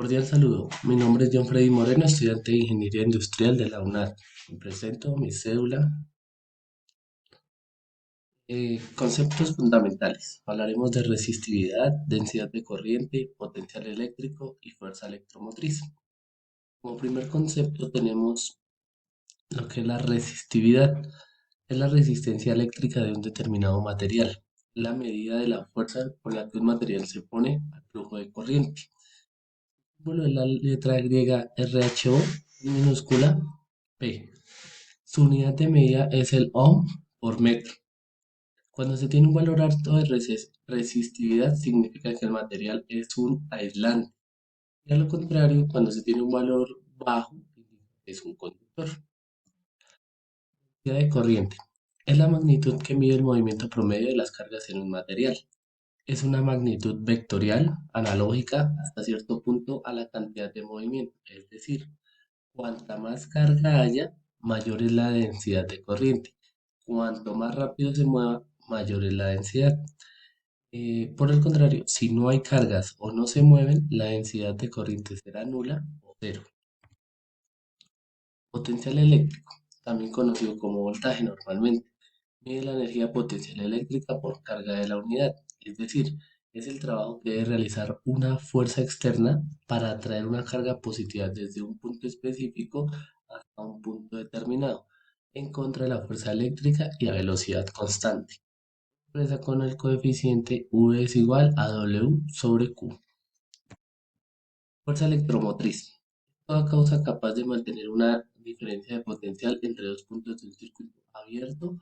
Cordial saludo. Mi nombre es John Freddy Moreno, estudiante de Ingeniería Industrial de la UNAD. Me presento mi cédula. Conceptos fundamentales. Hablaremos de resistividad, densidad de corriente, potencial eléctrico y fuerza electromotriz. Como primer concepto tenemos lo que es la resistividad. Es la resistencia eléctrica de un determinado material. La medida de la fuerza con la que un material se opone al flujo de corriente. Símbolo de la letra griega RHO, minúscula P. Su unidad de medida es el ohm por metro. Cuando se tiene un valor alto de resistividad, significa que el material es un aislante. Y a lo contrario, cuando se tiene un valor bajo, es un conductor. Velocidad de corriente. Es la magnitud que mide el movimiento promedio de las cargas en un material. Es una magnitud vectorial, analógica hasta cierto punto a la cantidad de movimiento. Es decir, cuanta más carga haya, mayor es la densidad de corriente. Cuanto más rápido se mueva, mayor es la densidad. Por el contrario, si no hay cargas o no se mueven, la densidad de corriente será nula o cero. Potencial eléctrico, también conocido como voltaje normalmente, mide la energía potencial eléctrica por carga de la unidad, es decir, es el trabajo que debe realizar una fuerza externa para atraer una carga positiva desde un punto específico hasta un punto determinado, en contra de la fuerza eléctrica y a velocidad constante. Expresa con el coeficiente V es igual a W sobre Q. Fuerza electromotriz. Toda causa capaz de mantener una diferencia de potencial entre dos puntos de un circuito abierto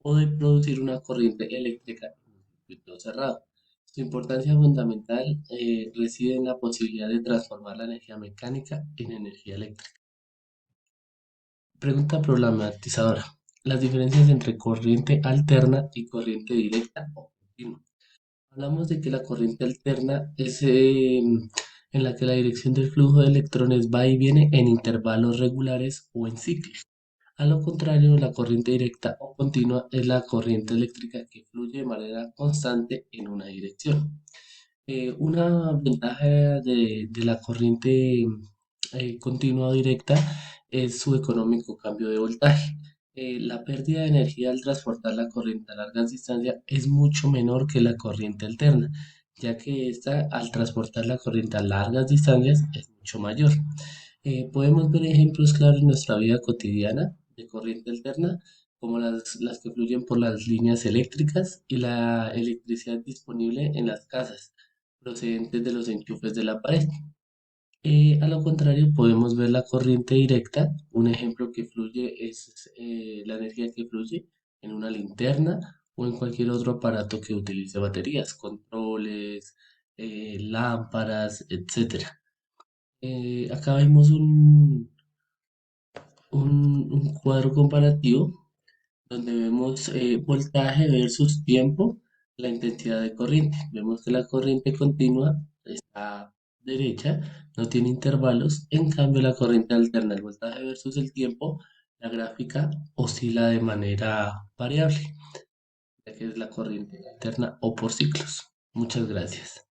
o de producir una corriente eléctrica en un circuito cerrado. Su importancia fundamental reside en la posibilidad de transformar la energía mecánica en energía eléctrica. Pregunta problematizadora. Las diferencias entre corriente alterna y corriente directa o continua. Hablamos de que la corriente alterna es en la que la dirección del flujo de electrones va y viene en intervalos regulares o en ciclos. A lo contrario, la corriente directa o continua es la corriente eléctrica que fluye de manera constante en una dirección. Una ventaja de la corriente continua o directa es su económico cambio de voltaje. La pérdida de energía al transportar la corriente a largas distancias es mucho menor que la corriente alterna, ya que esta al transportar la corriente a largas distancias es mucho mayor. Podemos ver ejemplos claros en nuestra vida cotidiana de corriente alterna, como las que fluyen por las líneas eléctricas y la electricidad disponible en las casas procedentes de los enchufes de la pared. A lo contrario, podemos ver la corriente directa. Un ejemplo que fluye es la energía que fluye en una linterna o en cualquier otro aparato que utilice baterías, controles, lámparas, etcétera. Acá vemos un cuadro comparativo donde vemos voltaje versus tiempo, la intensidad de corriente. Vemos que la corriente continua está derecha, no tiene intervalos, en cambio la corriente alterna, el voltaje versus el tiempo, la gráfica oscila de manera variable, ya que es la corriente alterna o por ciclos. Muchas gracias.